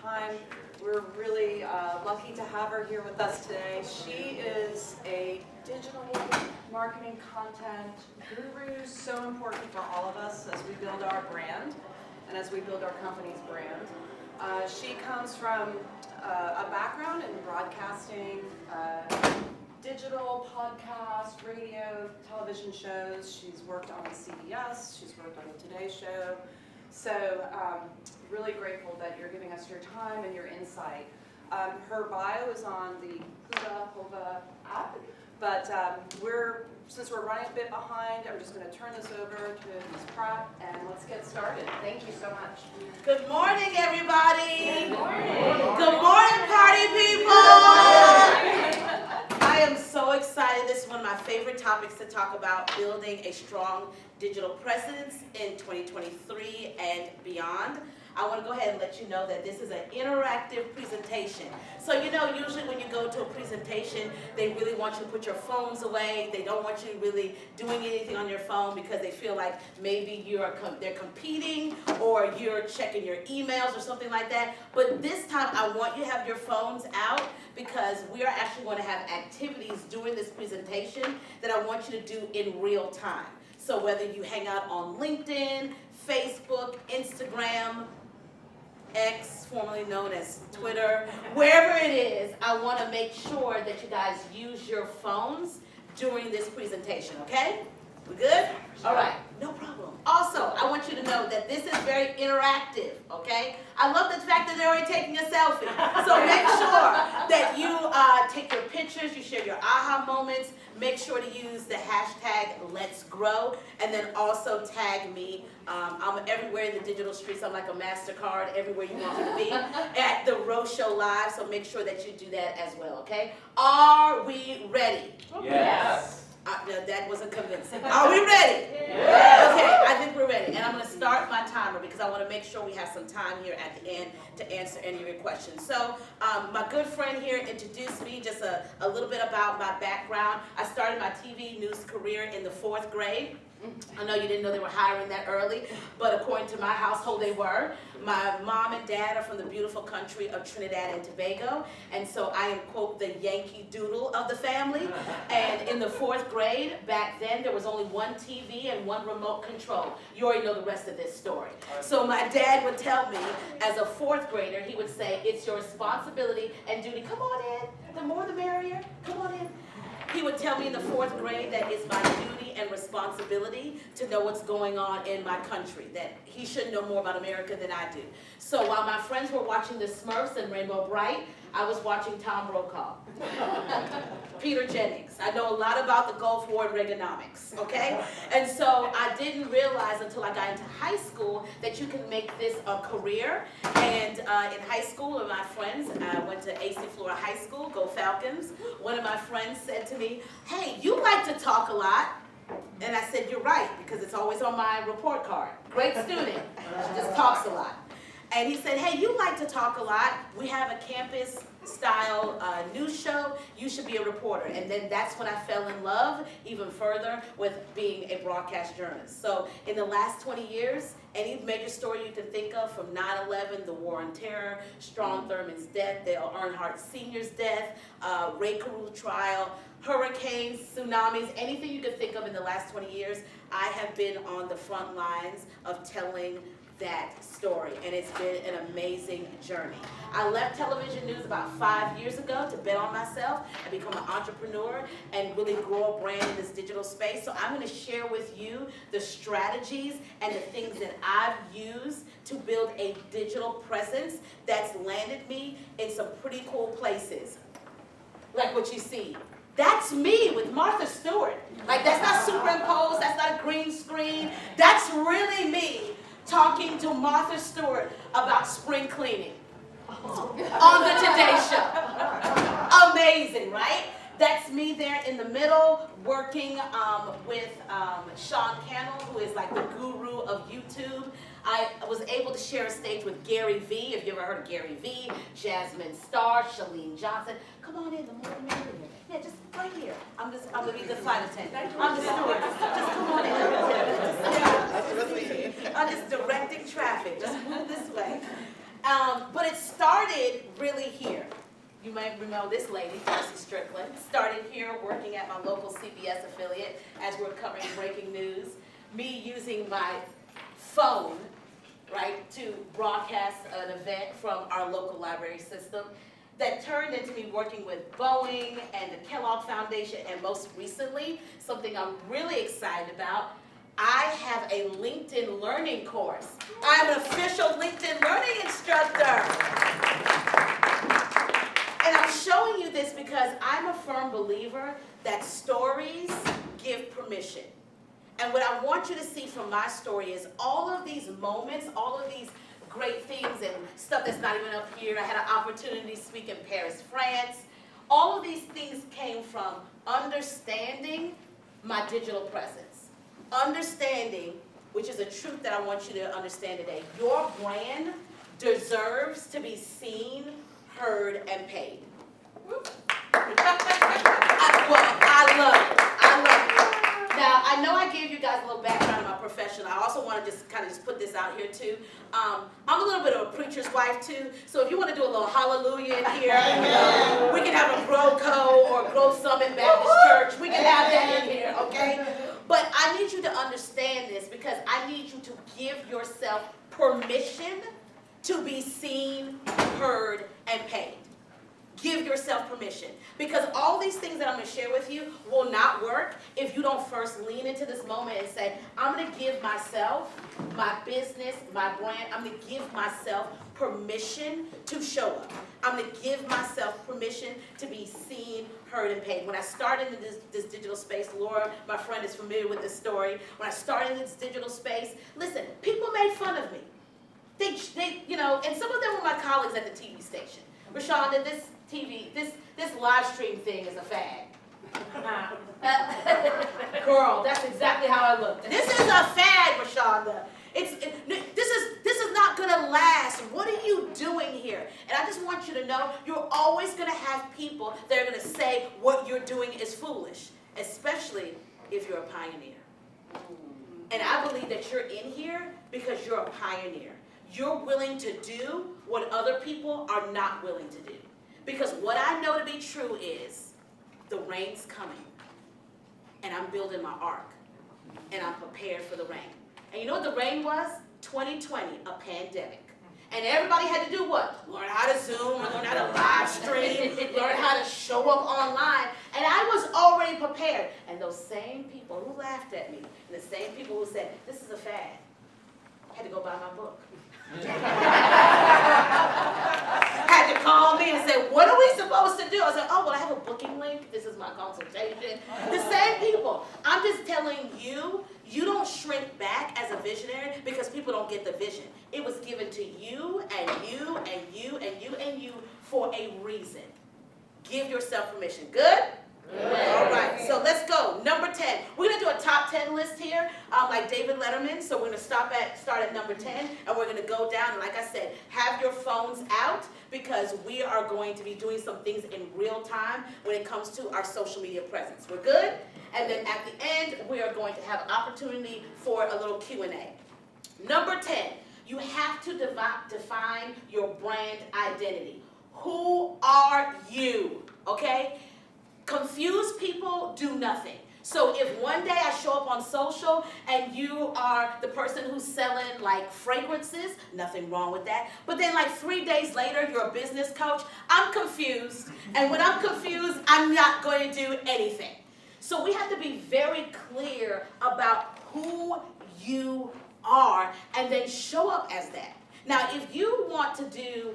time. We're really lucky to have her here with us today. She is a digital marketing content guru, so important for all of us as we build our brand and as we build our company's brand. She comes from a background in broadcasting, digital, podcast, radio, television shows. She's worked on CBS, she's worked on the Today Show. So really grateful that you're giving us your time and your insight. Her bio is on the Hova app, but since we're running a bit behind, I'm just going to turn this over to Ms. Pratt and let's get started. Thank you so much. Good morning, everybody. Good morning. Good morning, party people. I am so excited. This is one of my favorite topics to talk about, building a strong digital presence in 2023 and beyond. I want to go ahead and let you know that this is an interactive presentation. So usually when you go to a presentation, they really want you to put your phones away. They don't want you really doing anything on your phone because they feel like maybe they're competing or you're checking your emails or something like that. But this time I want you to have your phones out because we are actually going to have activities during this presentation that I want you to do in real time. So whether you hang out on LinkedIn, Facebook, Instagram, X, formerly known as Twitter, wherever it is, I want to make sure that you guys use your phones during this presentation, okay? We good? All right, no problem. Also, I want you to know that this is very interactive, okay? I love the fact that they're already taking a selfie. So make sure that you take your pictures, you share your aha moments, make sure to use the hashtag Let's Grow, and then also tag me. I'm everywhere in the digital streets. I'm like a MasterCard, everywhere you want me to be, at the Rose Show Live, so make sure that you do that as well, okay? Are we ready? Yes. No, that wasn't convincing. Are we ready? Yes. Okay, I think we're ready. And I'm going to start my timer because I want to make sure we have some time here at the end to answer any of your questions. So my good friend here introduced me, just a little bit about my background. I started my TV news career in the 4th grade. I know you didn't know they were hiring that early, but according to my household, they were. My mom and dad are from the beautiful country of Trinidad and Tobago, and so I am, quote, the Yankee Doodle of the family. And in the 4th grade, back then, there was only one TV and one remote control. You already know the rest of this story. So my dad would tell me, as a 4th grader, he would say, it's your responsibility and duty. Come on in. The more the merrier. Come on in. He would tell me in the 4th grade that it's my duty and responsibility to know what's going on in my country, that he should know more about America than I do. So while my friends were watching the Smurfs and Rainbow Bright, I was watching Tom Brokaw, Peter Jennings. I know a lot about the Gulf War and Reaganomics, okay? And so I didn't realize until I got into high school that you can make this a career. And in high school with my friends, I went to AC Florida High School, go Falcons. One of my friends said to me, hey, you like to talk a lot. And I said, you're right, because it's always on my report card. Great student, she just talks a lot. And he said, hey, you like to talk a lot. We have a campus-style news show. You should be a reporter. And then that's when I fell in love even further with being a broadcast journalist. So in the last 20 years, any major story you can think of, from 9/11, the War on Terror, Strom Thurmond's death, Dale Earnhardt Sr.'s death, Ray Carew trial, hurricanes, tsunamis, anything you could think of in the last 20 years, I have been on the front lines of telling that story, and it's been an amazing journey. I left television news about 5 years ago to bet on myself and become an entrepreneur and really grow a brand in this digital space. So I'm going to share with you the strategies and the things that I've used to build a digital presence that's landed me in some pretty cool places, like what you see. That's me with Martha Stewart. Like, that's not superimposed, that's not a green screen. That's really me talking to Martha Stewart about spring cleaning on the Today Show. Amazing, right? That's me there in the middle, working with Sean Cannell, who is like the guru of YouTube. I was able to share a stage with Gary Vee. If you ever heard of Gary Vee, Jasmine Starr, Shalene Johnson. Come on in, the more the merrier. Yeah, just right here. I'm gonna be the flight attendant. I'm the stewardess. Just come on in. I'm just directing traffic. Just move this way. But it started really here. You might remember this lady, Darcy Strickland, started here working at my local CBS affiliate as we're covering breaking news. Me using my phone, right, to broadcast an event from our local library system that turned into me working with Boeing and the Kellogg Foundation, and most recently, something I'm really excited about, I have a LinkedIn learning course. I'm an official LinkedIn learning instructor. And I'm showing you this because I'm a firm believer that stories give permission. And what I want you to see from my story is all of these moments, all of these great things and stuff that's not even up here. I had an opportunity to speak in Paris, France. All of these things came from understanding my digital presence. Understanding, which is a truth that I want you to understand today. Your brand deserves to be seen, heard, and paid. I love it. I love it. Now, I know I gave you guys a little background on my profession. I also want to just kind of just put this out here too. I'm a little bit of a preacher's wife too, so if you want to do a little hallelujah in here, we can have a Grow Co. or Grow Summit Baptist Church. We can have that in here, okay? But I need you to understand this because I need you to give yourself permission to be seen, heard, and paid. Give yourself permission. Because all these things that I'm going to share with you will not work if you don't first lean into this moment and say, I'm going to give myself, my business, my brand, I'm going to give myself permission to show up. I'm going to give myself permission to be seen, heard, and paid. When I started in this digital space, Laura, my friend, is familiar with this story. When I started in this digital space, listen, people made fun of me. They, you know, and some of them were my colleagues at the TV station. Rashonda, this live stream thing is a fad. Girl, that's exactly how I look. This is a fad, Rashonda. This is not gonna last. What are you doing here? And I just want you to know, you're always gonna have people that are gonna say what you're doing is foolish, especially if you're a pioneer. And I believe that you're in here because you're a pioneer. You're willing to do what other people are not willing to do. Because what I know to be true is the rain's coming. And I'm building my ark. And I'm prepared for the rain. And you know what the rain was? 2020, a pandemic. And everybody had to do what? Learn how to Zoom, learn how to live stream, learn how to show up online. And I was already prepared. And those same people who laughed at me, and the same people who said, this is a fad, had to go buy my book. Had to call me and say, what are we supposed to do? I said, oh, well, I have a booking link. This is my consultation. The same people. I'm just telling you, you don't shrink back as a visionary because people don't get the vision. It was given to you and you and you and you and you for a reason. Give yourself permission. Good? All right, so let's go. Number 10. We're going to do a top 10 list here, like David Letterman. So we're going to start at number 10, and we're going to go down. And like I said, have your phones out because we are going to be doing some things in real time when it comes to our social media presence. We're good? And then at the end, we are going to have an opportunity for a little Q&A. Number 10, you have to define your brand identity. Who are you? Okay? Confused people do nothing. So if one day I show up on social and you are the person who's selling like fragrances, nothing wrong with that. But then like 3 days later, you're a business coach, I'm confused. And when I'm confused, I'm not going to do anything. So we have to be very clear about who you are and then show up as that. Now, if you want to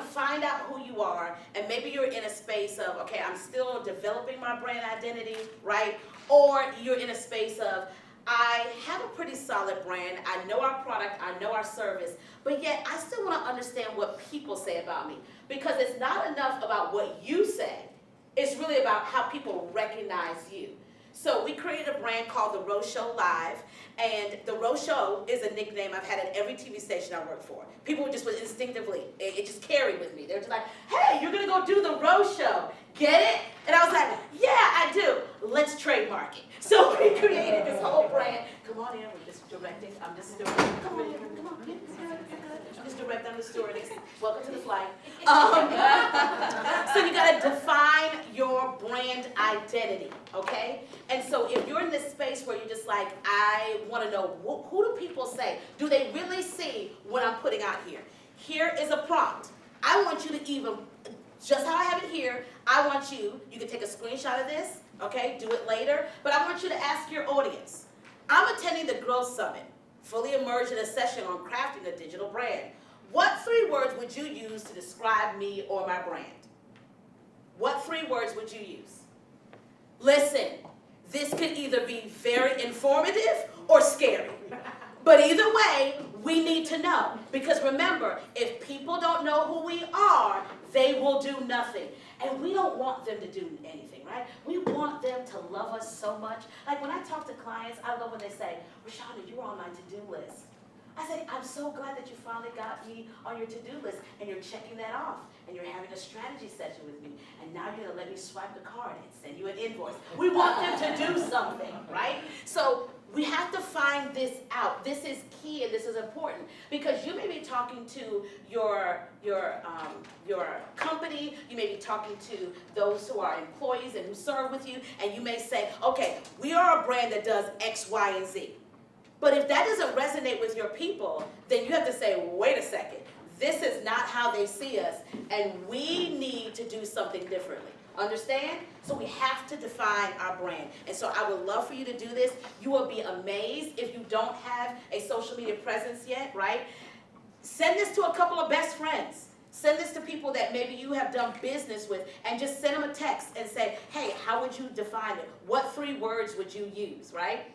find out who you are, and maybe you're in a space of, okay, I'm still developing my brand identity, right? Or you're in a space of, I have a pretty solid brand, I know our product, I know our service, but yet I still want to understand what people say about me. Because it's not enough about what you say, it's really about how people recognize you. So we created a brand called The Rose Show Live, and The Rose Show is a nickname I've had at every TV station I work for. People just would instinctively, it just carried with me. They were just like, hey, you're going to go do The Rose Show. Get it? And I was like, yeah, I do. Let's trademark it. So we created this whole brand. Come on in, we're just directing. I'm just doing it. Come on in, come on, get this. Just direct them to stewardess. Welcome to the flight. So you got to define your brand identity, okay? And so if you're in this space where you're just like, I want to know, who do people say? Do they really see what I'm putting out here? Here is a prompt. I want you to even, just how I have it here, I want you can take a screenshot of this, okay? Do it later. But I want you to ask your audience. I'm attending the Growth Summit, fully immersed in a session on crafting a digital brand. What 3 words would you use to describe me or my brand? What 3 words would you use? Listen, this could either be very informative or scary. But either way, we need to know. Because remember, if people don't know who we are, they will do nothing. And we don't want them to do anything, right? We want them to love us so much. Like when I talk to clients, I love when they say, Rashonda, you were on my to-do list. I say, I'm so glad that you finally got me on your to-do list and you're checking that off and you're having a strategy session with me and now you're going to let me swipe the card and send you an invoice. We want them to do something, right? So we have to find this out. This is key and this is important because you may be talking to your company, you may be talking to those who are employees and who serve with you, and you may say, okay, we are a brand that does X, Y, and Z. But if that doesn't resonate with your people, then you have to say, wait a second, this is not how they see us, and we need to do something differently. Understand? So we have to define our brand. And so I would love for you to do this. You will be amazed if you don't have a social media presence yet, right? Send this to a couple of best friends. Send this to people that maybe you have done business with and just send them a text and say, hey, how would you define it? What 3 words would you use, right?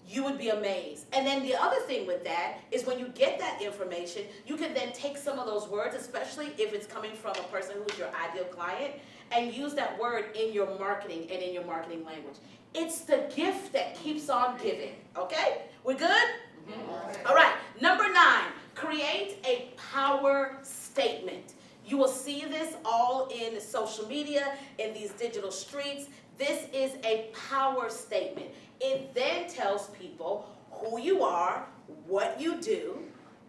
You would be amazed. And then the other thing with that is when you get that information, you can then take some of those words, especially if it's coming from a person who's your ideal client, and use that word in your marketing and in your marketing language. It's the gift that keeps on giving, okay? We're good? Mm-hmm. All right, number 9, create a power statement. You will see this all in social media, in these digital streets. This is a power statement. It then tells people who you are, what you do,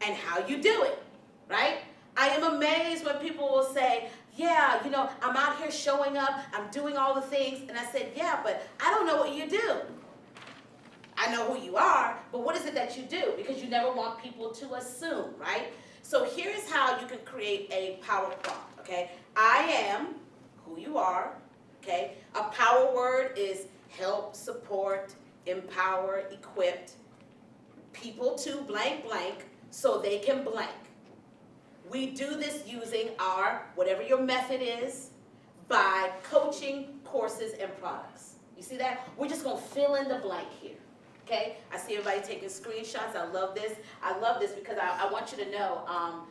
and how you do it, right? I am amazed when people will say, yeah, you know, I'm out here showing up, I'm doing all the things, and I said, yeah, but I don't know what you do. I know who you are, but what is it that you do? Because you never want people to assume, right? So here's how you can create a power prompt, okay? I am who you are, okay? A power word is help, support, empower, equipped people to blank blank so they can blank. We do this using our, whatever your method is, by coaching, courses, and products. You see that? We're just going to fill in the blank here. Okay? I see everybody taking screenshots. I love this. I love this because I want you to know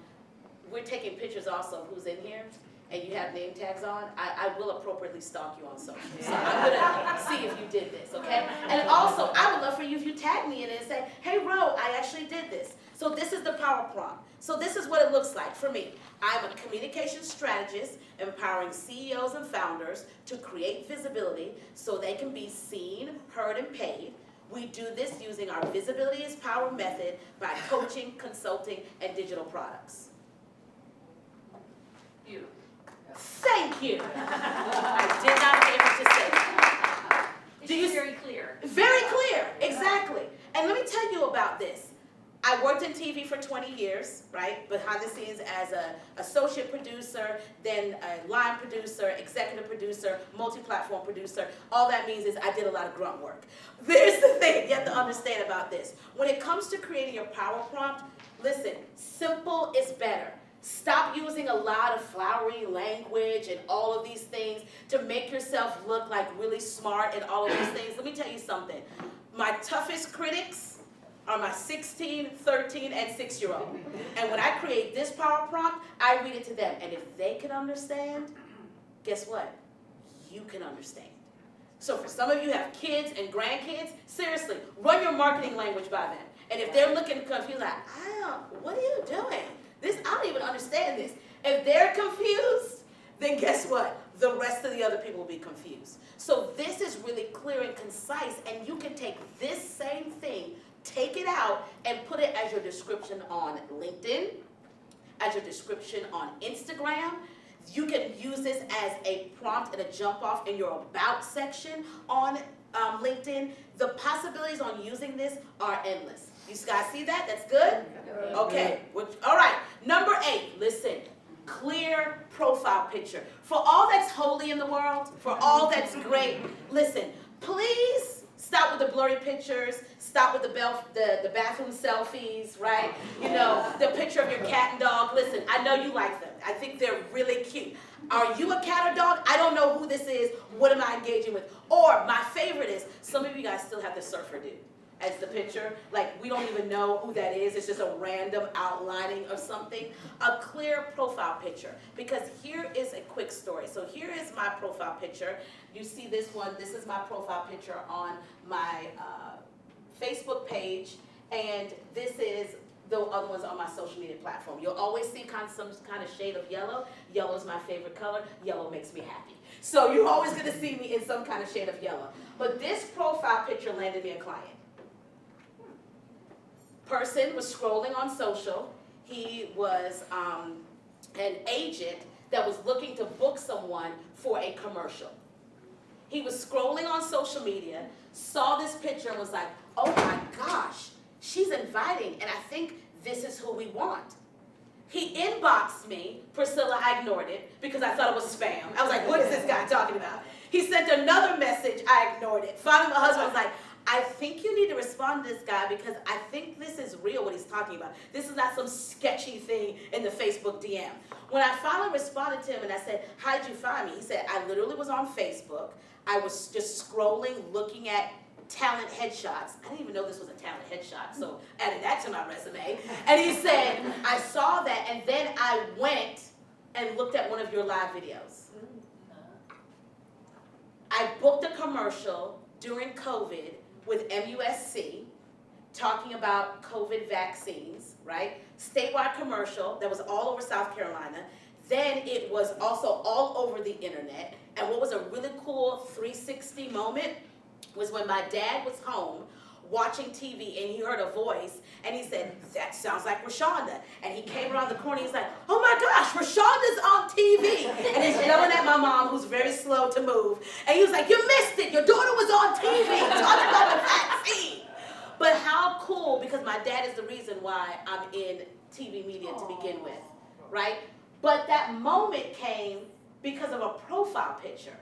we're taking pictures also of who's in here. And you have name tags on, I will appropriately stalk you on social. So I'm going to see if you did this, okay? And also, I would love for you if you tag me in it and say, hey, Ro, I actually did this. So this is the power prompt. So this is what it looks like for me. I'm a communication strategist empowering CEOs and founders to create visibility so they can be seen, heard, and paid. We do this using our Visibility is Power method by coaching, consulting, and digital products. You. Thank you. I did not be able to say that. It's very clear. Very clear, exactly. And let me tell you about this. I worked in TV for 20 years, right? Behind the scenes as an associate producer, then a line producer, executive producer, multi-platform producer. All that means is I did a lot of grunt work. There's the thing you have to understand about this. When it comes to creating your power prompt, listen, simple is better. Stop using a lot of flowery language and all of these things to make yourself look like really smart and all of these things. Let me tell you something. My toughest critics are my 16, 13, and 6-year-old. And when I create this power prompt, I read it to them. And if they can understand, guess what? You can understand. So for some of you who have kids and grandkids, seriously, run your marketing language by them. And if they're looking confused, like, what are you doing? I don't even understand this. If they're confused, then guess what? The rest of the other people will be confused. So this is really clear and concise, and you can take this same thing, take it out, and put it as your description on LinkedIn, as your description on Instagram. You can use this as a prompt and a jump off in your about section on LinkedIn. The possibilities on using this are endless. You guys see that? That's good? Okay. All right. Number 8, listen. Clear profile picture. For all that's holy in the world, for all that's great, listen, please stop with the blurry pictures, stop with the bathroom selfies, right? You know, the picture of your cat and dog. Listen, I know you like them. I think they're really cute. Are you a cat or dog? I don't know who this is. What am I engaging with? Or my favorite is, some of you guys still have the surfer dude as the picture. Like, we don't even know who that is. It's just a random outlining of something. A clear profile picture. Because here is a quick story. So here is my profile picture. You see this one. This is my profile picture on my Facebook page. And this is the other ones on my social media platform. You'll always see some kind of shade of yellow. Yellow is my favorite color. Yellow makes me happy. So you're always going to see me in some kind of shade of yellow. But this profile picture landed me a client. Person was scrolling on social. He was an agent that was looking to book someone for a commercial. He was scrolling on social media, saw this picture and was like, oh my gosh, she's inviting, and I think this is who we want. He inboxed me. Priscilla, I ignored it because I thought it was spam. I was like, what is this guy talking about? He sent another message. I ignored it. Finally, my husband was like, I think you need to respond to this guy because I think this is real what he's talking about. This is not some sketchy thing in the Facebook DM. When I finally responded to him and I said, how'd you find me? He said, I literally was on Facebook. I was just scrolling, looking at talent headshots. I didn't even know this was a talent headshot, so added that to my resume. And he said, I saw that, and then I went and looked at one of your live videos. I booked a commercial during COVID with MUSC, talking about COVID vaccines, right? Statewide commercial that was all over South Carolina. Then it was also all over the internet. And what was a really cool 360 moment was when my dad was home watching TV and he heard a voice and he said, that sounds like Rashonda. And he came around the corner, he's like, oh my gosh, Rashonda's on TV. And he's yelling at my mom, who's very slow to move. And he was like, you missed it, your daughter was on TV talking about the vaccine. But how cool, because my dad is the reason why I'm in TV media to begin with, right? But that moment came because of a profile picture.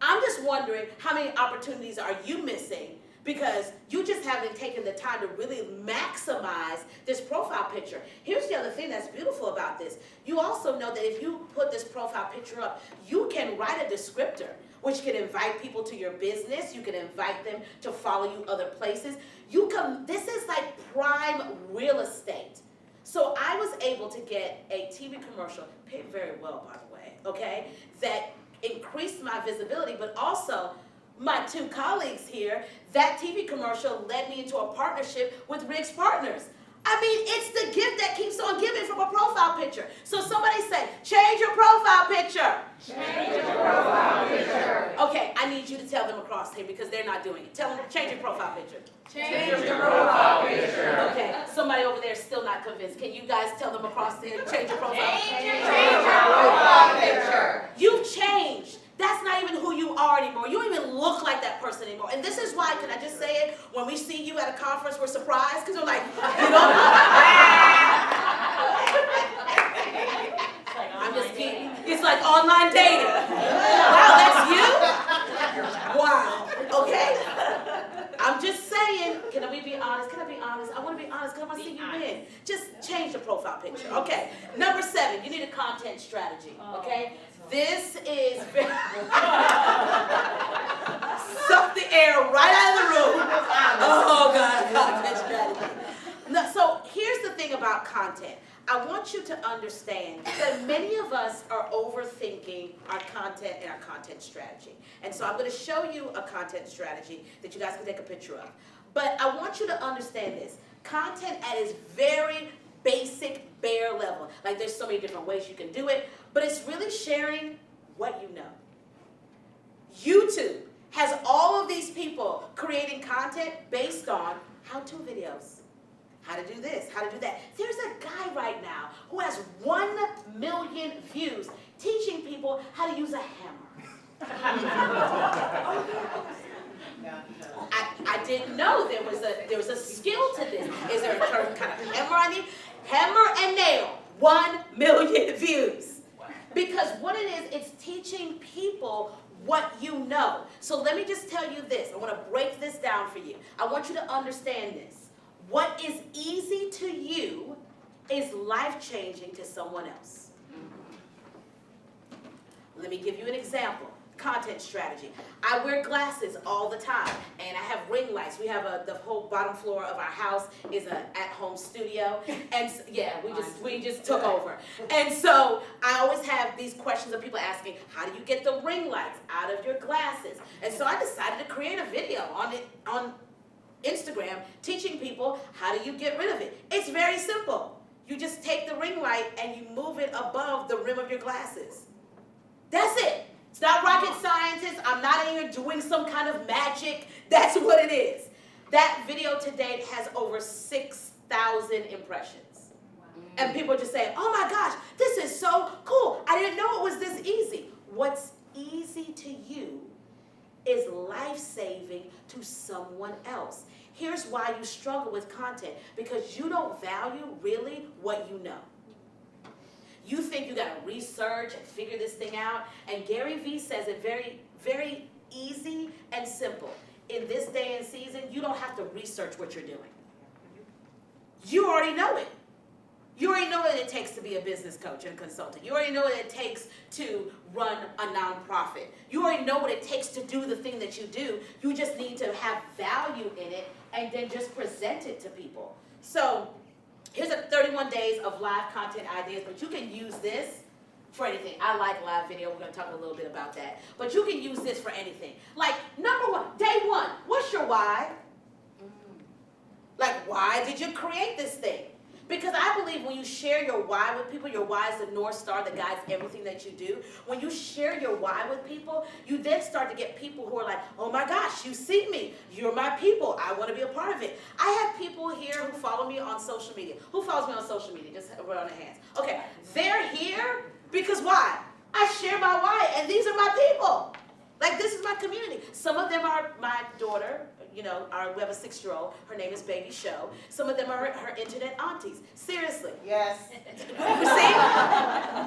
I'm just wondering how many opportunities are you missing because you just haven't taken the time to really maximize this profile picture. Here's the other thing that's beautiful about this. You also know that if you put this profile picture up, you can write a descriptor, which can invite people to your business. You can invite them to follow you other places. This is like prime real estate. So I was able to get a TV commercial, paid very well, by the way, okay, that increased my visibility, but also my two colleagues here, that TV commercial led me into a partnership with Riggs Partners. I mean, it's the gift that keeps on giving from a profile picture. So somebody say, change your profile picture. Change your profile picture. Okay, I need you to tell them across here because they're not doing it. Tell them, change your profile picture. Change your profile picture. Okay, somebody over there is still not convinced. Can you guys tell them across there, change your profile? Change your profile picture. You've changed. That's not even who you are anymore. You don't even look like that person anymore. And this is why, can I just say it? When we see you at a conference, we're surprised because we're like, you know. I'm just kidding. It's like online dating. Wow, that's you? Wow. Okay. I'm just saying, can we be honest? Can I be honest? I want to be honest because I want to see you win. Just change the profile picture. Okay. Number 7, you need a content strategy. Okay? This is suck the air right out of the room. Oh God, content strategy. No, so here's the thing about content. I want you to understand that many of us are overthinking our content and our content strategy. And so I'm going to show you a content strategy that you guys can take a picture of. But I want you to understand this. Content at its very basic, bare level. Like there's so many different ways you can do it, but it's really sharing what you know. YouTube has all of these people creating content based on how-to videos. how to do this, how to do that. There's a guy right now who has 1 million views teaching people how to use a hammer. I didn't know there was a skill to this. Is there a certain kind of hammer I need? Hammer and nail, 1 million views. Because what it is, it's teaching people what you know. So let me just tell you this. I want to break this down for you. I want you to understand this. What is easy to you is life-changing to someone else. Let me give you an example. Content strategy. I wear glasses all the time, and I have ring lights. We have the whole bottom floor of our house is an at-home studio, and yeah, we just took over. And so I always have these questions of people asking, how do you get the ring lights out of your glasses? And so I decided to create a video on Instagram teaching people how do you get rid of it. It's very simple. You just take the ring light and you move it above the rim of your glasses. That's it. It's not rocket scientists. I'm not in here doing some kind of magic. That's what it is. That video to date has over 6,000 impressions. And people are just saying, oh my gosh, this is so cool. I didn't know it was this easy. What's easy to you is life-saving to someone else. Here's why you struggle with content. Because you don't value really what you know. You think you got to research and figure this thing out. And Gary Vee says it very, very easy and simple. In this day and season, you don't have to research what you're doing. You already know it. You already know what it takes to be a business coach and consultant. You already know what it takes to run a nonprofit. You already know what it takes to do the thing that you do. You just need to have value in it and then just present it to people. So here's 31 days of live content ideas, but you can use this for anything. I like live video. We're going to talk a little bit about that. But you can use this for anything. Like, number one, day one, what's your why? Like, why did you create this thing? Because I believe when you share your why with people, your why is the North Star that guides everything that you do. When you share your why with people, you then start to get people who are like, oh my gosh, you see me. You're my people. I want to be a part of it. I have people here who follow me on social media. Who follows me on social media? Just raise their hands. Okay, they're here because why? I share my why, and these are my people. Like, this is my community. Some of them are my daughter. You know, we have a 6-year-old. Her name is Baby Show. Some of them are her internet aunties. Seriously. Yes. You see?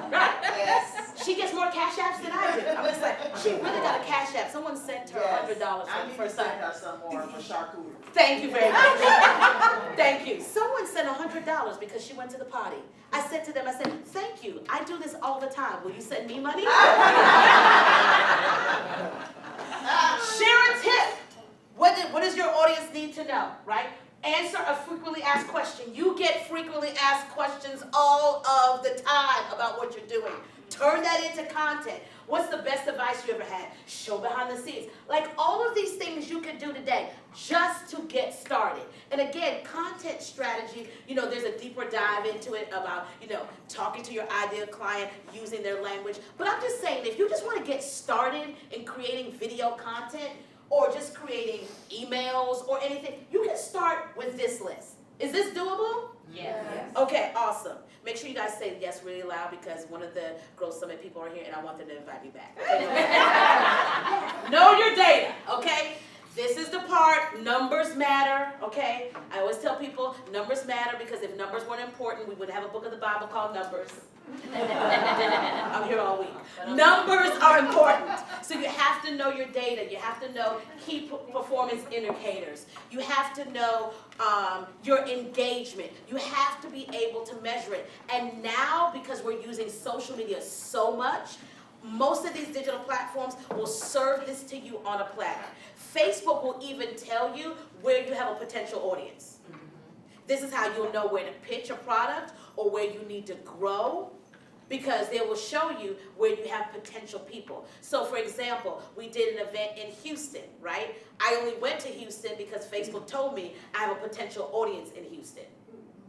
Right. Yes. She gets more cash apps than I do. I'm just like, she really got a cash app. Someone sent her $100 for the first time. I need to send her some more for charcuterie. Thank you very much. Thank you. Someone sent $100 because she went to the potty. I said to them, I said, thank you. I do this all the time. Will you send me money? Share a tip. What does your audience need to know, right? Answer a frequently asked question. You get frequently asked questions all of the time about what you're doing. Turn that into content. What's the best advice you ever had? Show behind the scenes. Like, all of these things you can do today just to get started. And again, content strategy, there's a deeper dive into it about, talking to your ideal client, using their language. But I'm just saying, if you just want to get started in creating video content, or just creating emails or anything, you can start with this list. Is this doable? Yes. Okay, awesome. Make sure you guys say yes really loud because one of the Growth Summit people are here and I want them to invite me back. Okay? Know your data, okay? This is the part, numbers matter, okay? I always tell people numbers matter because if numbers weren't important, we would have a book of the Bible called Numbers. I'm here all week. Numbers are important. So you have to know your data. You have to know key performance indicators. You have to know your engagement. You have to be able to measure it. And now, because we're using social media so much, most of these digital platforms will serve this to you on a platter. Facebook will even tell you where you have a potential audience. This is how you'll know where to pitch a product or where you need to grow, because they will show you where you have potential people. So for example, we did an event in Houston, right? I only went to Houston because Facebook told me I have a potential audience in Houston,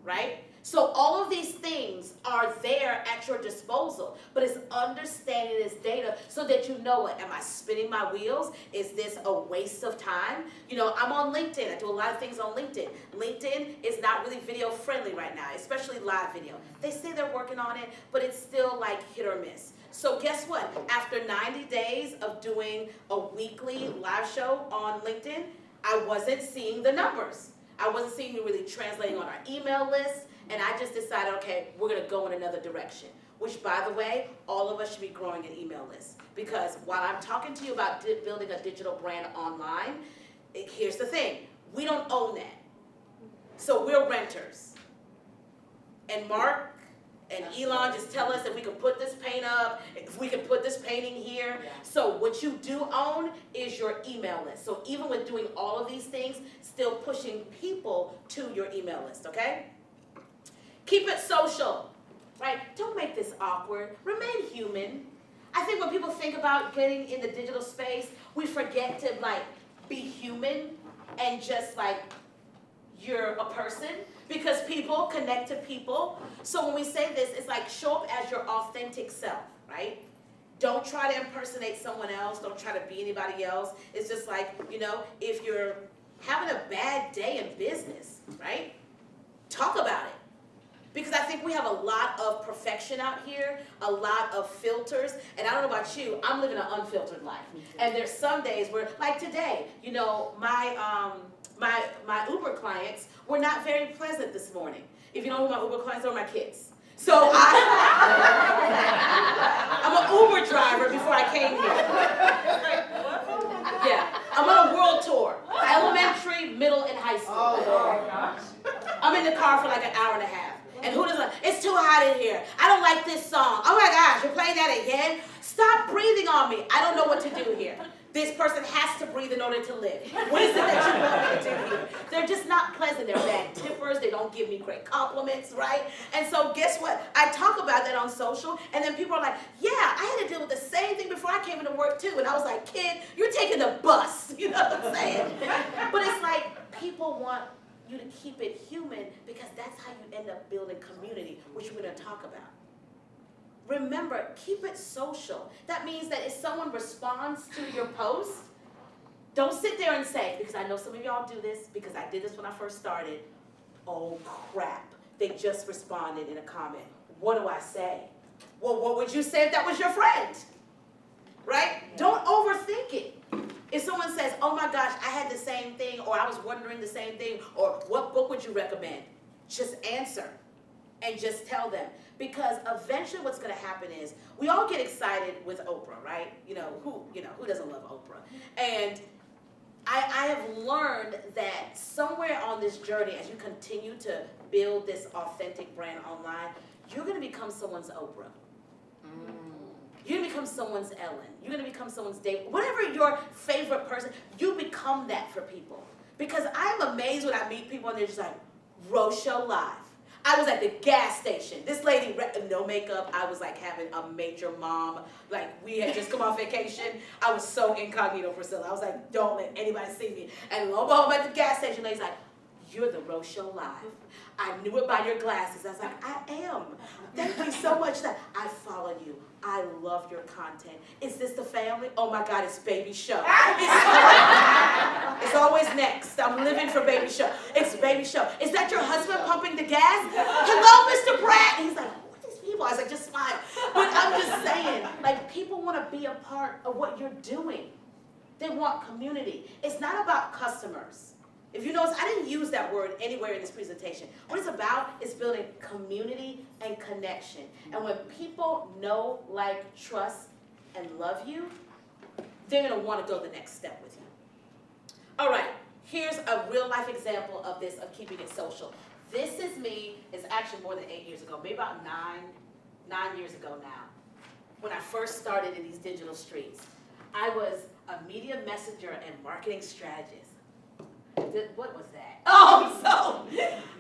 right? So all of these things are there at your disposal, but it's understanding this data so that you know it. Am I spinning my wheels? Is this a waste of time? You know, I'm on LinkedIn. I do a lot of things on LinkedIn. LinkedIn is not really video friendly right now, especially live video. They say they're working on it, but it's still like hit or miss. So guess what? After 90 days of doing a weekly live show on LinkedIn, I wasn't seeing the numbers. I wasn't seeing me really translating on our email list. And I just decided, okay, we're going to go in another direction. Which, by the way, all of us should be growing an email list. Because while I'm talking to you about building a digital brand online, here's the thing. We don't own that. So we're renters. And Mark and Elon just tell us that we can put this paint up, if we can put this painting here. So what you do own is your email list. So even with doing all of these things, still pushing people to your email list, okay? Keep it social, right? Don't make this awkward. Remain human. I think when people think about getting in the digital space, we forget to like be human and just like you're a person, because people connect to people. So when we say this, it's like show up as your authentic self, right? Don't try to impersonate someone else. Don't try to be anybody else. It's just like, you know, if you're having a bad day in business, right? Talk about it. Because I think we have a lot of perfection out here, a lot of filters, and I don't know about you, I'm living an unfiltered life. And there's some days where, like today, you know, my Uber clients were not very pleasant this morning. If you know who my Uber clients are, my kids. So I'm an Uber driver before I came here. Yeah, I'm on a world tour, elementary, middle, and high school. Oh my gosh. I'm in the car for like an hour and a half. And who doesn't? It's too hot in here. I don't like this song. Oh my gosh, you're playing that again? Stop breathing on me. I don't know what to do here. This person has to breathe in order to live. What is it that you want me to do here? They're just not pleasant. They're bad tippers. They don't give me great compliments, right? And so guess what? I talk about that on social, and then people are like, yeah, I had to deal with the same thing before I came into work too. And I was like, kid, you're taking the bus. You know what I'm saying? But it's like people want you to keep it human because that's how you end up building community, which we're going to talk about. Remember, keep it social. That means that if someone responds to your post, don't sit there and say, because I know some of y'all do this, because I did this when I first started, oh crap, they just responded in a comment. What do I say? Well, what would you say if that was your friend? Right? Don't overthink it. If someone says, oh my gosh, I had the same thing, or I was wondering the same thing, or what book would you recommend? Just answer and just tell them. Because eventually what's going to happen is we all get excited with Oprah, right? Who doesn't love Oprah? And I have learned that somewhere on this journey, as you continue to build this authentic brand online, you're going to become someone's Oprah. You're going to become someone's Ellen. You're going to become someone's Dave. Whatever your favorite person, you become that for people. Because I'm amazed when I meet people and they're just like, Rochelle Live. I was at the gas station. This lady, no makeup. I was like having a major mom. Like we had just come off vacation. I was so incognito, Priscilla. I was like, don't let anybody see me. And lo and behold, I'm at the gas station. Lady's like, you're the Rochelle Live. I knew it by your glasses. I was like, I am. Thank you so much. That I follow you. I love your content. Is this the family? Oh my God, it's Baby Show. It's always next. I'm living for Baby Show. It's Baby Show. Is that your husband pumping the gas? Hello, Mr. Pratt. And he's like, what are these people? I was like, just smile. But I'm just saying, like, people want to be a part of what you're doing. They want community. It's not about customers. If you notice, I didn't use that word anywhere in this presentation. What it's about is building community and connection. And when people know, like, trust, and love you, they're going to want to go the next step with you. All right, here's a real-life example of this, of keeping it social. This is me. It's actually more than 8 years ago, maybe about nine years ago now, when I first started in these digital streets. I was a media messenger and marketing strategist. What was that? Oh, so,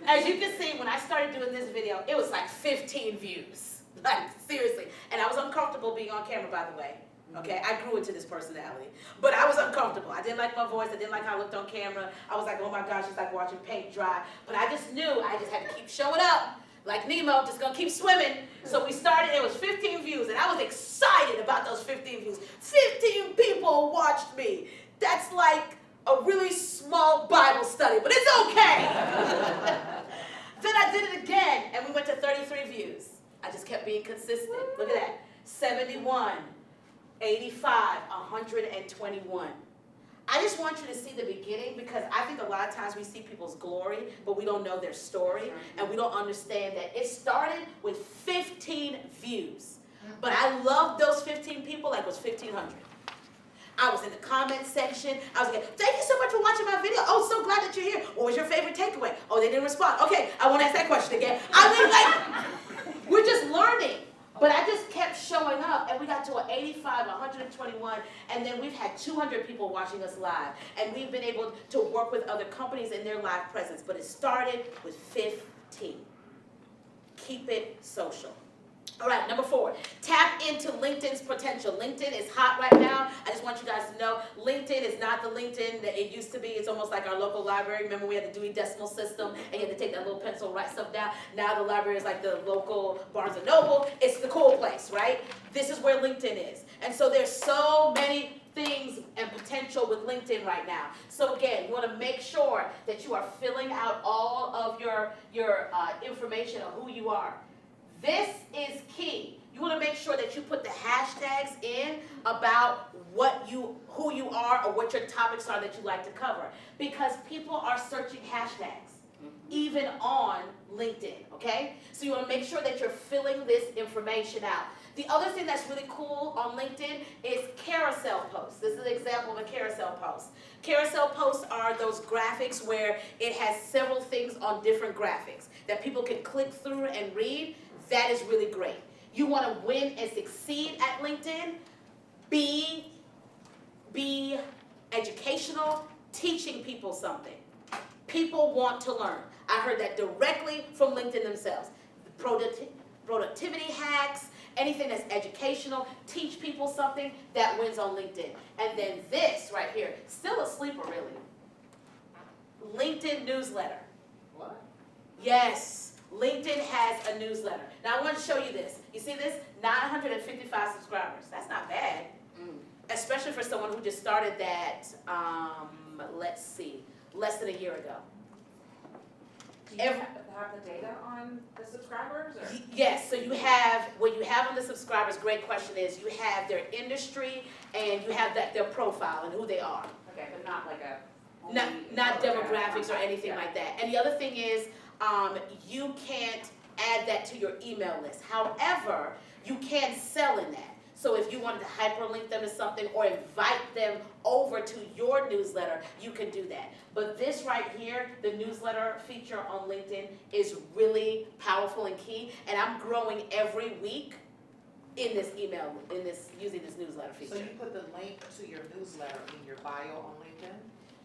as you can see, when I started doing this video, it was like 15 views. Like, seriously. And I was uncomfortable being on camera, by the way. Okay, I grew into this personality. But I was uncomfortable. I didn't like my voice. I didn't like how I looked on camera. I was like, oh my gosh, it's like watching paint dry. But I just knew I just had to keep showing up like Nemo, just gonna keep swimming. So we started, it was 15 views, and I was excited about those 15 views. 15 people watched me. That's like a really small Bible study, but it's okay. Then I did it again, and we went to 33 views. I just kept being consistent. Look at that. 71, 85, 121. I just want you to see the beginning, because I think a lot of times we see people's glory, but we don't know their story, and we don't understand that it started with 15 views. But I loved those 15 people like it was 1,500. I was in the comment section. I was like, thank you so much for watching my video. Oh, so glad that you're here. What was your favorite takeaway? Oh, they didn't respond. Okay, I won't ask that question again. I mean, like, we're just learning. But I just kept showing up, and we got to an 85, 121, and then we've had 200 people watching us live. And we've been able to work with other companies in their live presence. But it started with 15. Keep it social. All right, number 4, tap into LinkedIn's potential. LinkedIn is hot right now. I just want you guys to know, LinkedIn is not the LinkedIn that it used to be. It's almost like our local library. Remember we had the Dewey Decimal System, and you had to take that little pencil, write stuff down. Now the library is like the local Barnes & Noble. It's the cool place, right? This is where LinkedIn is. And so there's so many things and potential with LinkedIn right now. So again, you want to make sure that you are filling out all of your information of who you are. This is key. You want to make sure that you put the hashtags in about who you are or what your topics are that you like to cover. Because people are searching hashtags, even on LinkedIn, okay? So you want to make sure that you're filling this information out. The other thing that's really cool on LinkedIn is carousel posts. This is an example of a carousel post. Carousel posts are those graphics where it has several things on different graphics that people can click through and read. That is really great. You want to win and succeed at LinkedIn? Be educational, teaching people something. People want to learn. I heard that directly from LinkedIn themselves. Productivity hacks, anything that's educational, teach people something, that wins on LinkedIn. And then this right here, still a sleeper really. LinkedIn newsletter. What? Yes. LinkedIn has a newsletter. Now I want to show you this. You see this? 955 subscribers. That's not bad. Especially for someone who just started that, let's see, less than a year ago. Do you have the data on the subscribers? Or? Yes, so you have, what you have on the subscribers, great question is, you have their industry and you have their profile and who they are. Okay, but not like a... Not demographics or anything like that. And the other thing is, you can't add that to your email list. However, you can sell in that. So if you wanted to hyperlink them to something or invite them over to your newsletter, you can do that. But this right here, the newsletter feature on LinkedIn, is really powerful and key. And I'm growing every week in this email, using this newsletter feature. So you put the link to your newsletter in your bio on LinkedIn?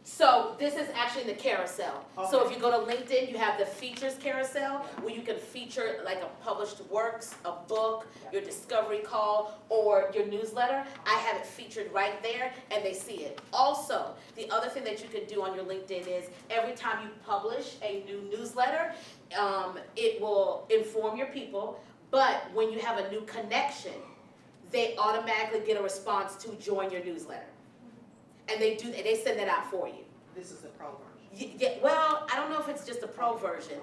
So this is actually in the carousel. Okay. So if you go to LinkedIn, you have the features carousel where you can feature like a published works, a book, your discovery call, or your newsletter. I have it featured right there and they see it. Also, the other thing that you can do on your LinkedIn is every time you publish a new newsletter, it will inform your people, but when you have a new connection, they automatically get a response to join your newsletter. And they send that out for you. This is the pro version. Yeah, well, I don't know if it's just a pro version.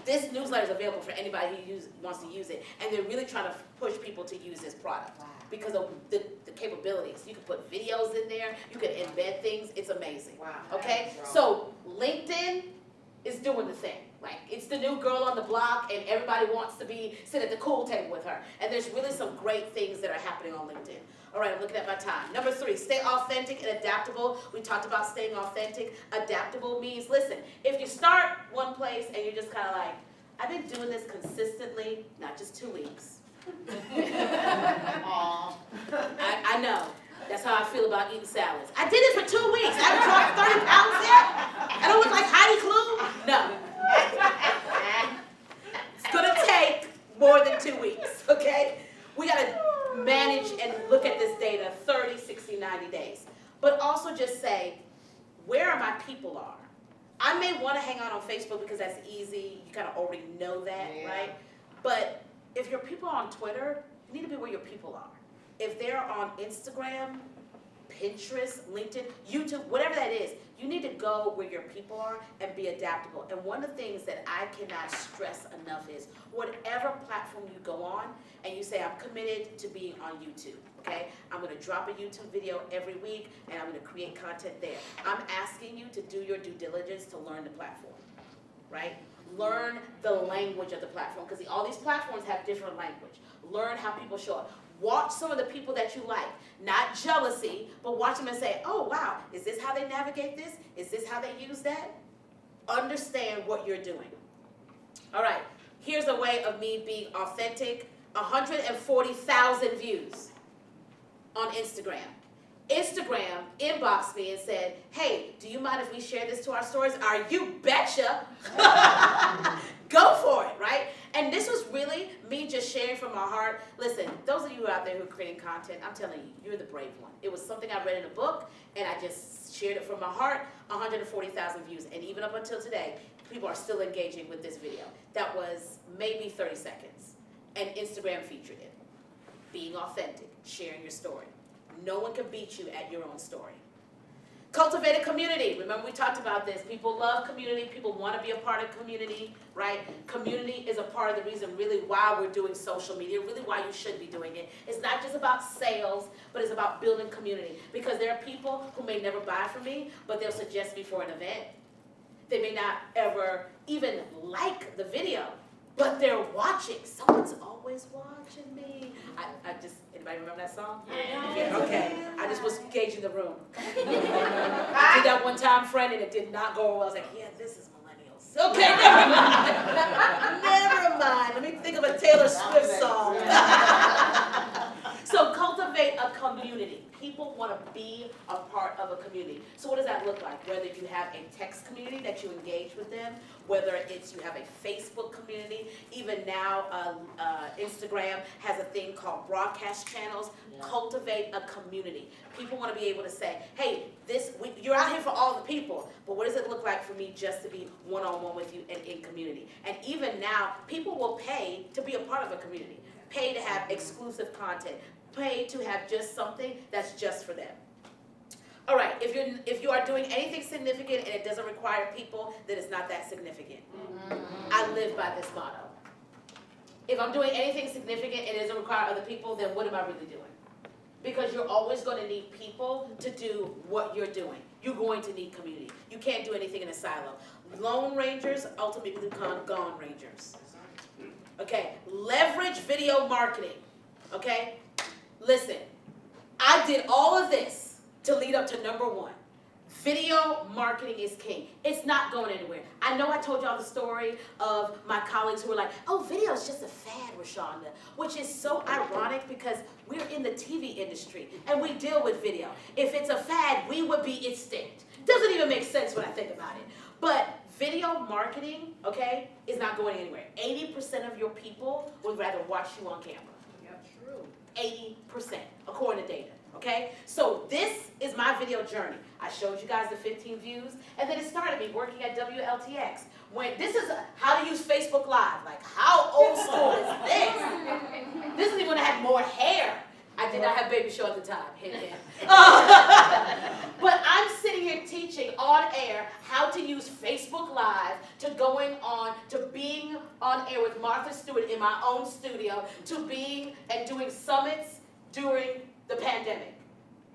This newsletter is available for anybody who wants to use it. And they're really trying to push people to use this product because of the capabilities. You can put videos in there. You can embed things. It's amazing. Wow. Okay? So LinkedIn is doing the thing. Like, it's the new girl on the block and everybody wants to sit at the cool table with her. And there's really some great things that are happening on LinkedIn. All right, I'm looking at my time. Number 3, stay authentic and adaptable. We talked about staying authentic. Adaptable means, listen, if you start one place and you're just kind of like, I've been doing this consistently, not just 2 weeks. I know. That's how I feel about eating salads. I did it for 2 weeks. I haven't dropped 30 pounds yet. I don't look like Heidi Klum. No. It's going to take more than 2 weeks, okay? We got to manage and look at this data 30, 60, 90 days. But also just say, where my people are. I may want to hang out on Facebook because that's easy. You kind of already know that, Yeah. right? But if your people are on Twitter, you need to be where your people are. If they're on Instagram, Pinterest, LinkedIn, YouTube, whatever that is, you need to go where your people are and be adaptable. And one of the things that I cannot stress enough is whatever platform you go on and you say, I'm committed to being on YouTube, okay? I'm gonna drop a YouTube video every week and I'm gonna create content there. I'm asking you to do your due diligence to learn the platform, right? Learn the language of the platform, because all these platforms have different language. Learn how people show up. Watch some of the people that you like, not jealousy, but watch them and say, oh wow, is this how they navigate this? Is this how they use that? Understand what you're doing. All right, here's a way of me being authentic. 140,000 views on Instagram. Instagram inboxed me and said, hey, do you mind if we share this to our stories? Are you betcha? Go for it, right? And this was really me just sharing from my heart. Listen, those of you out there who are creating content, I'm telling you, you're the brave one. It was something I read in a book, and I just shared it from my heart. 140,000 views, and even up until today, people are still engaging with this video. That was maybe 30 seconds, and Instagram featured it. Being authentic, sharing your story. No one can beat you at your own story. Cultivate a community. Remember we talked about this. People love community. People want to be a part of community, right? Community is a part of the reason really why we're doing social media, really why you should be doing it. It's not just about sales, but it's about building community. Because there are people who may never buy from me, but they'll suggest me for an event. They may not ever even like the video, but they're watching. Someone's always watching me. Anybody remember that song? Yeah, okay. I just was gauging the room. I did that one time, friend, and it did not go well. I was like, yeah, this is millennials. Okay, never mind. Never mind. Let me think of a Taylor Swift song. So cultivate a community. People want to be a part of a community. So what does that look like? Whether you have a text community that you engage with them, whether it's you have a Facebook community, even now Instagram has a thing called broadcast channels. Yeah. Cultivate a community. People want to be able to say, hey, you're out here for all the people, but what does it look like for me just to be one-on-one with you and in community? And even now, people will pay to be a part of a community, pay to have exclusive content, pay to have just something that's just for them. All right, if you are doing anything significant and it doesn't require people, then it's not that significant. Mm-hmm. I live by this motto. If I'm doing anything significant and it doesn't require other people, then what am I really doing? Because you're always going to need people to do what you're doing. You're going to need community. You can't do anything in a silo. Lone Rangers ultimately become gone Rangers. Okay, leverage video marketing. Okay, listen, I did all of this to lead up to number one. Video marketing is king. It's not going anywhere. I know I told y'all the story of my colleagues who were like, oh, video is just a fad, Rashonda, which is so ironic because we're in the TV industry and we deal with video. If it's a fad, we would be extinct. Doesn't even make sense when I think about it. But video marketing, okay, is not going anywhere. 80% of your people would rather watch you on camera. Yep, true. 80%, according to data. Okay, so this is my video journey. I showed you guys the 15 views, and then it started me working at WLTX. When this is how to use Facebook Live. Like, how old school is this? This is even when I had more hair. I did not have baby show at the time. Hint, hint. But I'm sitting here teaching on air how to use Facebook Live, to going on, to being on air with Martha Stewart in my own studio, to being and doing summits during the pandemic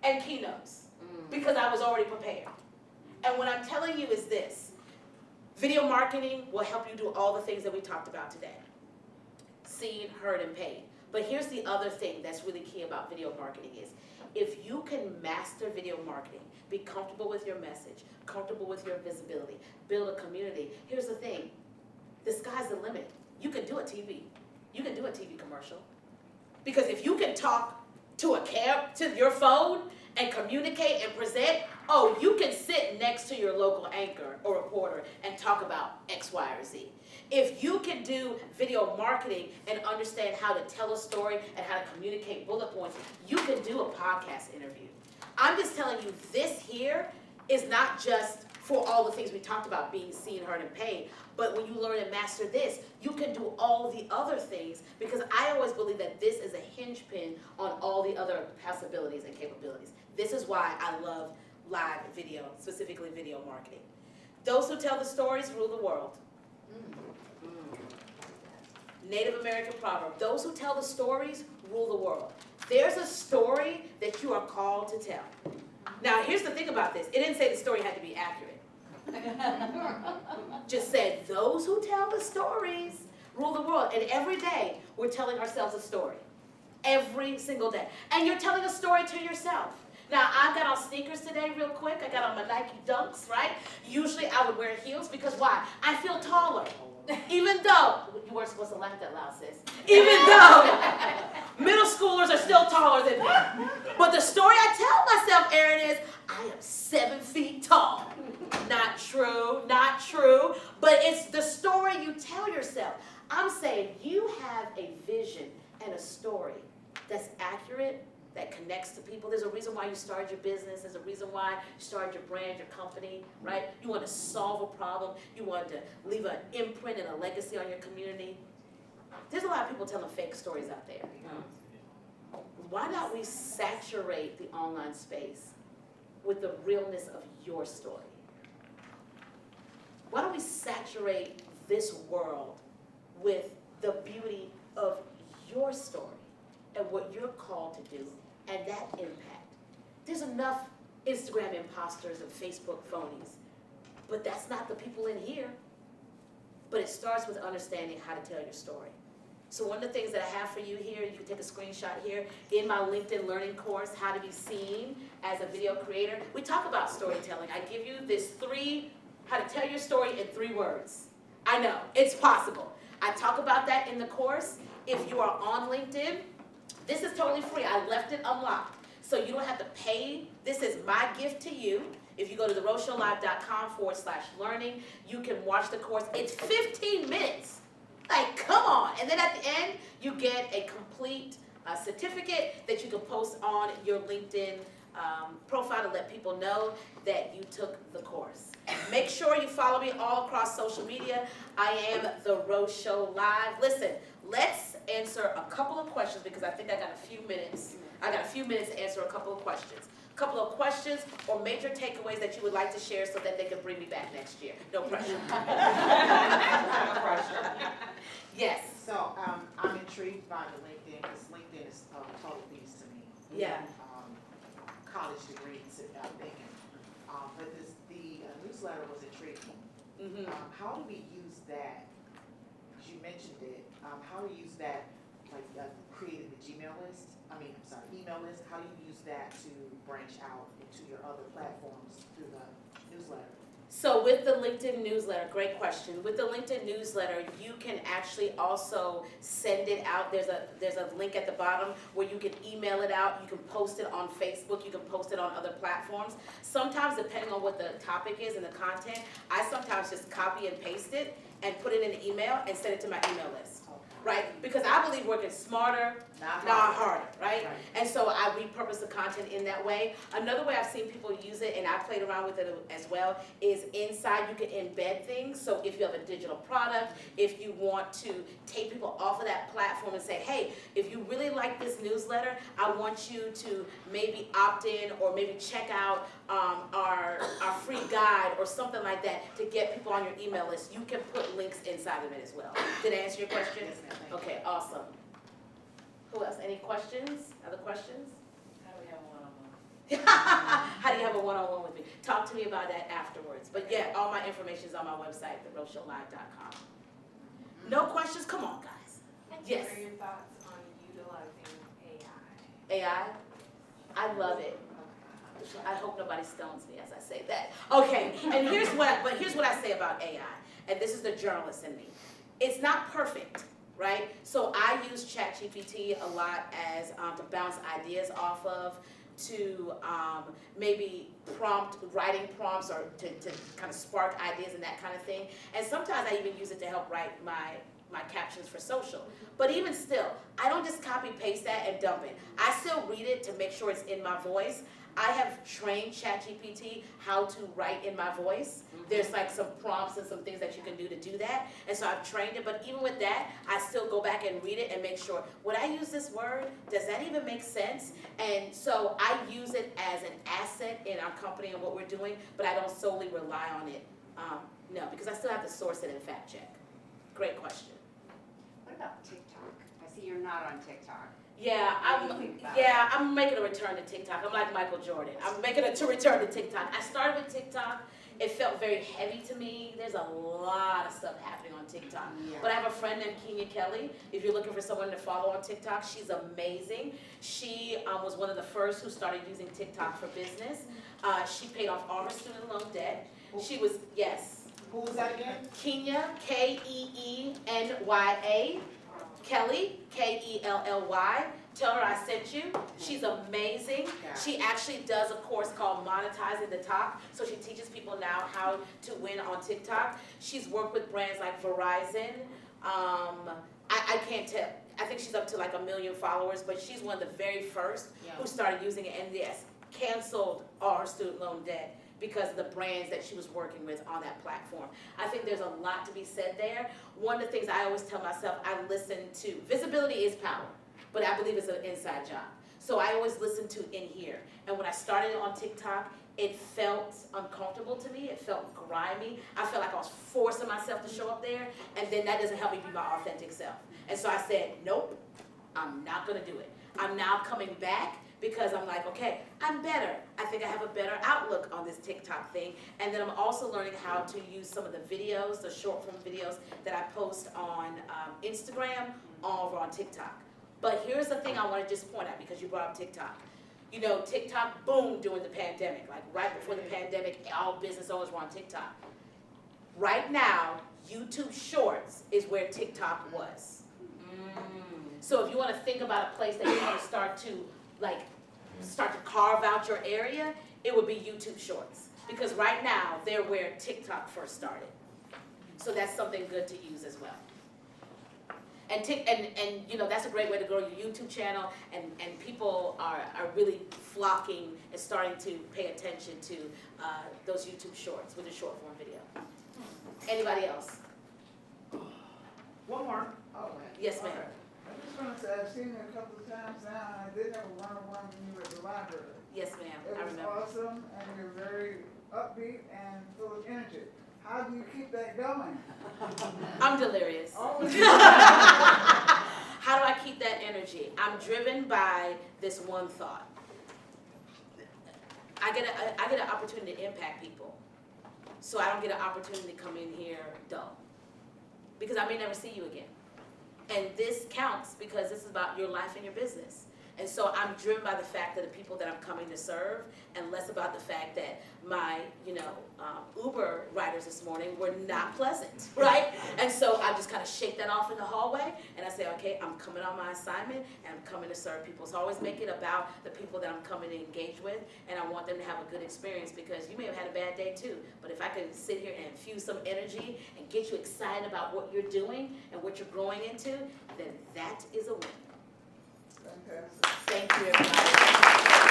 and keynotes, because I was already prepared. And what I'm telling you is this: video marketing will help you do all the things that we talked about today. Seen, heard, and paid. But here's the other thing that's really key about video marketing is, if you can master video marketing, be comfortable with your message, comfortable with your visibility, build a community, here's the thing: the sky's the limit. You can do a TV. You can do a TV commercial. Because if you can talk to your phone and communicate and present, oh, you can sit next to your local anchor or reporter and talk about X, Y, or Z. If you can do video marketing and understand how to tell a story and how to communicate bullet points, you can do a podcast interview. I'm just telling you, this here is not just for all the things we talked about, being seen, heard, and paid. But when you learn and master this, you can do all the other things, because I always believe that this is a hinge pin on all the other possibilities and capabilities. This is why I love live video, specifically video marketing. Those who tell the stories rule the world. Native American proverb, those who tell the stories rule the world. There's a story that you are called to tell. Now, here's the thing about this. It didn't say the story had to be accurate. Just said, those who tell the stories rule the world. And every day, we're telling ourselves a story. Every single day. And you're telling a story to yourself. Now, I got on sneakers today real quick. I got on my Nike Dunks, right? Usually, I would wear heels because why? I feel taller. Even though, you weren't supposed to laugh that loud, sis. Even though middle schoolers are still taller than me. But the story I tell myself, Erin, is I am 7 feet tall. Not true, not true. But it's the story you tell yourself. I'm saying you have a vision and a story that's accurate, that connects to people. There's a reason why you started your business. There's a reason why you started your brand, your company, right? You want to solve a problem. You want to leave an imprint and a legacy on your community. There's a lot of people telling fake stories out there. Why not we saturate the online space with the realness of your story? Why don't we saturate this world with the beauty of your story and what you're called to do and that impact? There's enough Instagram imposters and Facebook phonies, but that's not the people in here. But it starts with understanding how to tell your story. So one of the things that I have for you here, you can take a screenshot here, in my LinkedIn learning course, How to Be Seen as a Video Creator, we talk about storytelling. I give you this how to tell your story in 3 words. I know, it's possible. I talk about that in the course. If you are on LinkedIn, this is totally free. I left it unlocked. So you don't have to pay. This is my gift to you. If you go to therochelive.com/learning, you can watch the course. It's 15 minutes. Like, come on. And then at the end, you get a complete certificate that you can post on your LinkedIn profile to let people know that you took the course. Make sure you follow me all across social media. I am The Roche Show Live. Listen, let's answer a couple of questions because I think I got a few minutes. I got a few minutes to answer a couple of questions. A couple of questions or major takeaways that you would like to share so that they can bring me back next year. No pressure. No pressure. Yes. So I'm intrigued by the LinkedIn, because LinkedIn is total beast to me. Yeah. College degrees, I'm thinking. But the newsletter was intriguing. Mm-hmm. How do we use that? Because you mentioned it. How do we use that, like creating the email list? How do you use that to branch out into your other platforms through the newsletter? So with the LinkedIn newsletter, great question. With the LinkedIn newsletter, you can actually also send it out. There's a link at the bottom where you can email it out. You can post it on Facebook. You can post it on other platforms. Sometimes, depending on what the topic is and the content, I sometimes just copy and paste it and put it in an email and send it to my email list. Right? Because I believe working smarter, not harder, right? And so I repurpose the content in that way. Another way I've seen people use it, and I played around with it as well, is inside you can embed things. So if you have a digital product, if you want to take people off of that platform and say, hey, if you really like this newsletter, I want you to maybe opt in or maybe check out our free guide or something like that to get people on your email list. You can put links inside of it as well. Did I answer your question? Yes, ma'am. Okay, awesome. Who else? Any questions? Other questions? How do we have a one-on-one? How do you have a one-on-one with me? Talk to me about that afterwards. But yeah, all my information is on my website, therochelive.com. No questions? Come on, guys. Yes. What are your thoughts on utilizing AI? AI? I love it. I hope nobody stones me as I say that. Okay, and here's what I say about AI, and this is the journalist in me. It's not perfect, right? So I use ChatGPT a lot as to bounce ideas off of, to maybe writing prompts or to kind of spark ideas and that kind of thing. And sometimes I even use it to help write my my captions for social. But even still, I don't just copy paste that and dump it. I still read it to make sure it's in my voice. I have trained ChatGPT how to write in my voice. There's like some prompts and some things that you can do to do that. And so I've trained it, but even with that, I still go back and read it and make sure, would I use this word? Does that even make sense? And so I use it as an asset in our company and what we're doing, but I don't solely rely on it. No, because I still have to source it and fact check. Great question. What about TikTok? I see you're not on TikTok. Yeah, What do you think about it? I'm making a return to TikTok. I'm like Michael Jordan. I'm making a return to TikTok. I started with TikTok. It felt very heavy to me. There's a lot of stuff happening on TikTok. Yeah. But I have a friend named Kenya Kelly. If you're looking for someone to follow on TikTok, she's amazing. She was one of the first who started using TikTok for business. She paid off all her student loan debt. She was, yes. Who was that again? Kenya, Keenya, Kelly, Kelly. Tell her I sent you. She's amazing. She actually does a course called Monetizing the Top. So she teaches people now how to win on TikTok. She's worked with brands like Verizon. I can't tell. I think she's up to like 1 million followers, but she's one of the very first who started using it, and yes, canceled all her student loan debt because of the brands that she was working with on that platform. I think there's a lot to be said there. One of the things I always tell myself, I listen to, visibility is power, but I believe it's an inside job. So I always listen to in here. And when I started on TikTok, it felt uncomfortable to me. It felt grimy. I felt like I was forcing myself to show up there, and then that doesn't help me be my authentic self. And so I said, nope, I'm not gonna do it. I'm now coming back because I'm like, okay, I'm better. I think I have a better outlook on this TikTok thing. And then I'm also learning how to use some of the videos, the short form videos that I post on Instagram over on TikTok. But here's the thing I want to just point out, because you brought up TikTok. You know, TikTok boomed during the pandemic. Like right before the pandemic, all business owners were on TikTok. Right now, YouTube Shorts is where TikTok was. So if you want to think about a place that you want to start to carve out your area, it would be YouTube Shorts. Because right now, they're where TikTok first started. So that's something good to use as well. And you know, that's a great way to grow your YouTube channel, and people are really flocking and starting to pay attention to those YouTube Shorts with a short form video. Anybody else? One more. Oh, Yes, ma'am. I just want to say, I've seen it a couple of times now, and I did have a one-on-one when you were at the library. Yes, ma'am. It I was remember. awesome, and you're very upbeat and full of energy. How do you keep that going? I'm delirious. Always. How do I keep that energy? I'm driven by this one thought. I get an opportunity to impact people, so I don't get an opportunity to come in here dull, because I may never see you again. And this counts because this is about your life and your business. And so I'm driven by the fact that the people that I'm coming to serve, and less about the fact that my, Uber riders this morning were not pleasant, right? And so I just kind of shake that off in the hallway, and I say, okay, I'm coming on my assignment, and I'm coming to serve people. So I always make it about the people that I'm coming to engage with, and I want them to have a good experience, because you may have had a bad day too, but if I can sit here and infuse some energy and get you excited about what you're doing and what you're growing into, then that is a win. Fantastic. Thank you, everybody.